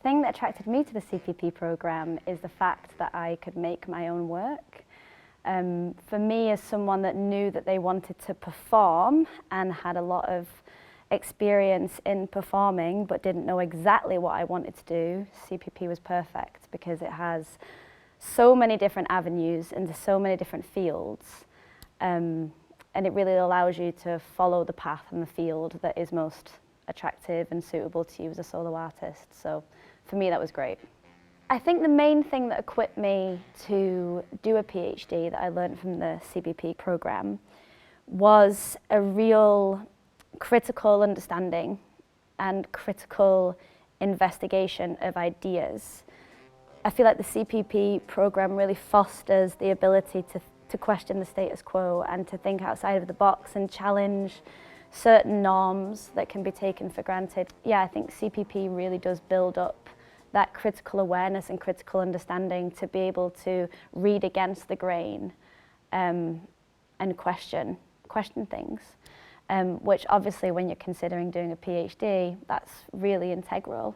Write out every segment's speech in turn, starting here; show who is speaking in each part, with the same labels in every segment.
Speaker 1: thing that attracted me to the CPP programme is the fact that I could make my own work. For me, as someone that knew that they wanted to perform and had a lot of experience in performing but didn't know exactly what I wanted to do, CPP was perfect because it has so many different avenues into so many different fields, and it really allows you to follow the path and the field that is most attractive and suitable to you as a solo artist. So for me, that was great. I think the main thing that equipped me to do a PhD that I learned from the CPP programme was a real critical understanding and critical investigation of ideas. I feel like the CPP programme really fosters the ability to question the status quo and to think outside of the box and challenge certain norms that can be taken for granted. Yeah, I think CPP really does build up that critical awareness and critical understanding to be able to read against the grain and question things, which obviously when you're considering doing a PhD, that's really integral.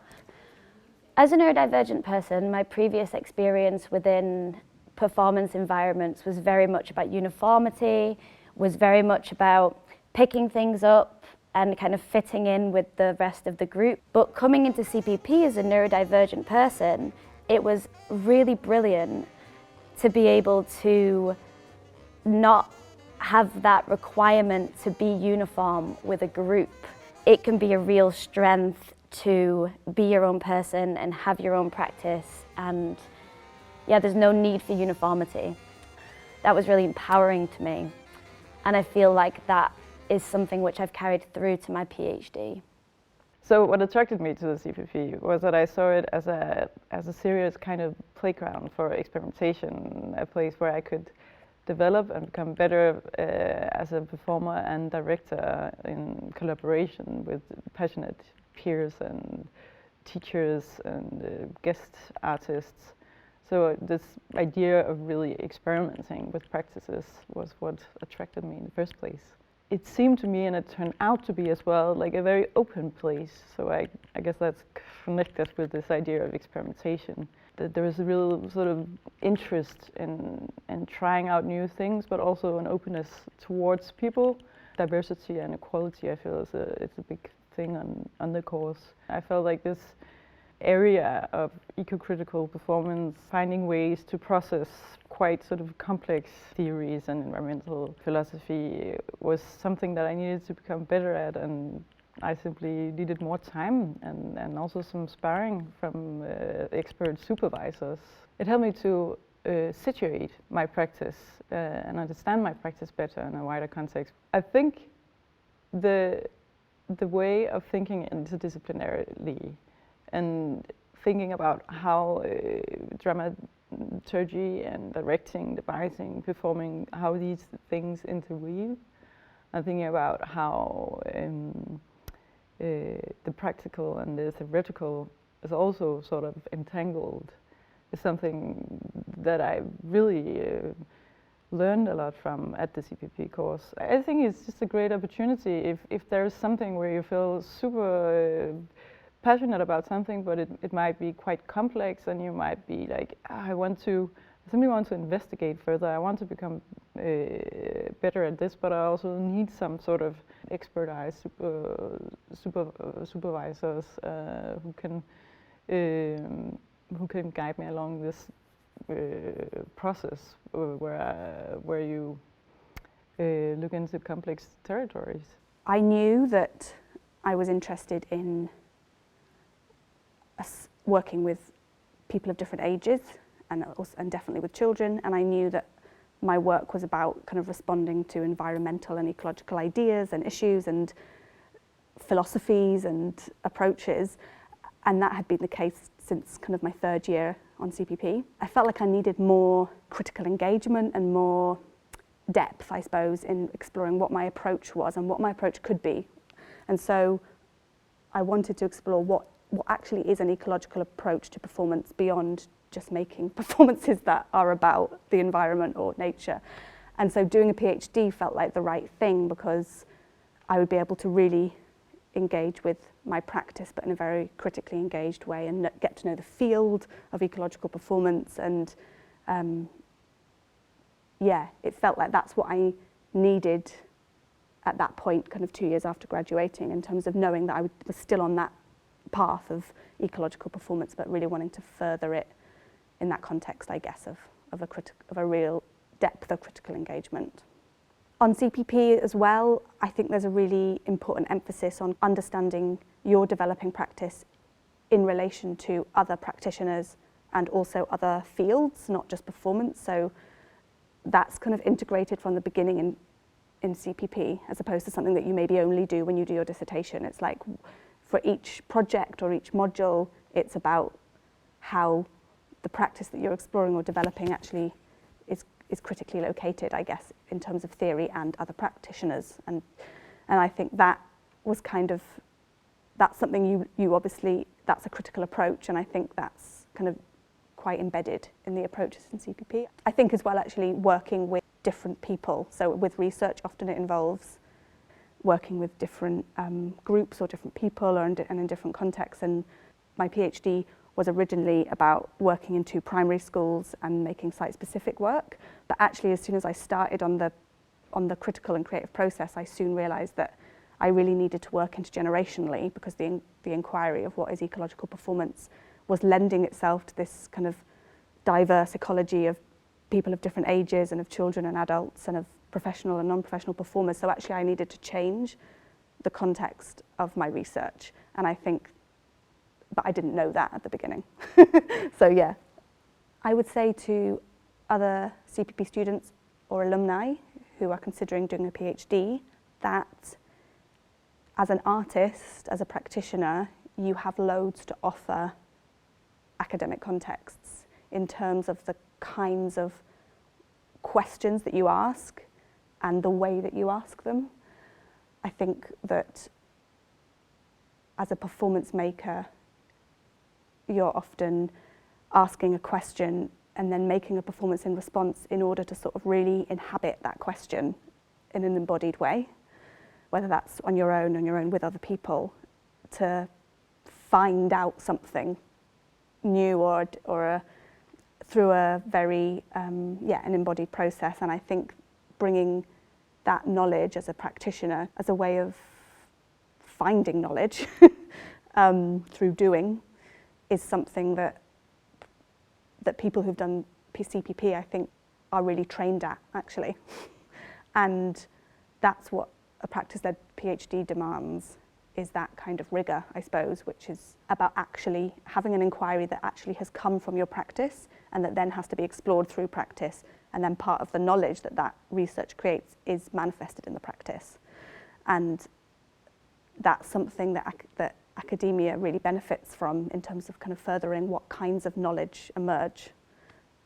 Speaker 1: As a neurodivergent person, my previous experience within performance environments was very much about uniformity, was very much about picking things up and kind of fitting in with the rest of the group. But coming into CPP as a neurodivergent person, it was really brilliant to be able to not have that requirement to be uniform with a group. It can be a real strength to be your own person and have your own practice, and yeah, there's no need for uniformity. That was really empowering to me, and I feel like that is something which I've carried through to my PhD.
Speaker 2: So what attracted me to the CPP was that I saw it as a serious kind of playground for experimentation, a place where I could develop and become better as a performer and director in collaboration with passionate peers and teachers and guest artists. So this idea of really experimenting with practices was what attracted me in the first place. It seemed to me, and it turned out to be as well, like a very open place. So I guess that's connected with this idea of experimentation, that there is a real sort of interest in trying out new things, but also an openness towards people. Diversity and equality, I feel, it's a big thing on the course. I felt like this area of eco-critical performance, finding ways to process quite sort of complex theories and environmental philosophy was something that I needed to become better at, and I simply needed more time and also some sparring from expert supervisors. It helped me to situate my practice and understand my practice better in a wider context. I think the way of thinking interdisciplinarily and thinking about how dramaturgy and directing, devising, performing, how these things interweave, and thinking about how the practical and the theoretical is also sort of entangled is something that I really learned a lot from at the CPP course. I think it's just a great opportunity if there's something where you feel super passionate about something, but it might be quite complex, and you might be like, I simply want to investigate further. I want to become better at this, but I also need some sort of expertise, supervisors who can guide me along this process where you look into complex territories.
Speaker 3: I knew that I was interested in working with people of different ages and definitely with children, and I knew that my work was about kind of responding to environmental and ecological ideas and issues and philosophies and approaches, and that had been the case since kind of my third year on CPP. I felt like I needed more critical engagement and more depth, I suppose, in exploring what my approach was and what my approach could be. And so I wanted to explore what actually is an ecological approach to performance beyond just making performances that are about the environment or nature. And so doing a PhD felt like the right thing because I would be able to really engage with my practice, but in a very critically engaged way, and get to know the field of ecological performance. And yeah, it felt like that's what I needed at that point, kind of 2 years after graduating, in terms of knowing that I was still on that path of ecological performance, but really wanting to further it in that context, I guess, of a real depth of critical engagement. On CPP as well, I think there's a really important emphasis on understanding your developing practice in relation to other practitioners and also other fields, not just performance. So that's kind of integrated from the beginning in CPP, as opposed to something that you maybe only do when you do your dissertation. It's like for each project or each module, it's about how the practice that you're exploring or developing actually is critically located, I guess, in terms of theory and other practitioners. And I think that was that's something you obviously, that's a critical approach, and I think that's kind of quite embedded in the approaches in CPP. I think as well, actually working with different people. So with research, often it involves working with different groups or different people, and in different contexts. And my PhD was originally about working in 2 primary schools and making site-specific work. But actually, as soon as I started on the critical and creative process, I soon realised that I really needed to work intergenerationally, because the inquiry of what is ecological performance was lending itself to this kind of diverse ecology of people of different ages, and of children and adults, and of professional and non-professional performers. So actually I needed to change the context of my research, and I think, but I didn't know that at the beginning. So yeah, I would say to other CPP students or alumni who are considering doing a PhD that as an artist, as a practitioner, you have loads to offer academic contexts in terms of the kinds of questions that you ask and the way that you ask them. I think that as a performance maker, you're often asking a question and then making a performance in response in order to sort of really inhabit that question in an embodied way, whether that's on your own with other people, to find out something new or through a very, an embodied process. And I think bringing that knowledge as a practitioner as a way of finding knowledge through doing is something that people who've done CPP, I think, are really trained at, actually. And that's what a practice-led PhD demands, is that kind of rigour, I suppose, which is about actually having an inquiry that actually has come from your practice and that then has to be explored through practice, and then part of the knowledge that that research creates is manifested in the practice. And that's something that academia really benefits from in terms of kind of furthering what kinds of knowledge emerge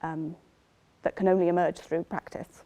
Speaker 3: that can only emerge through practice.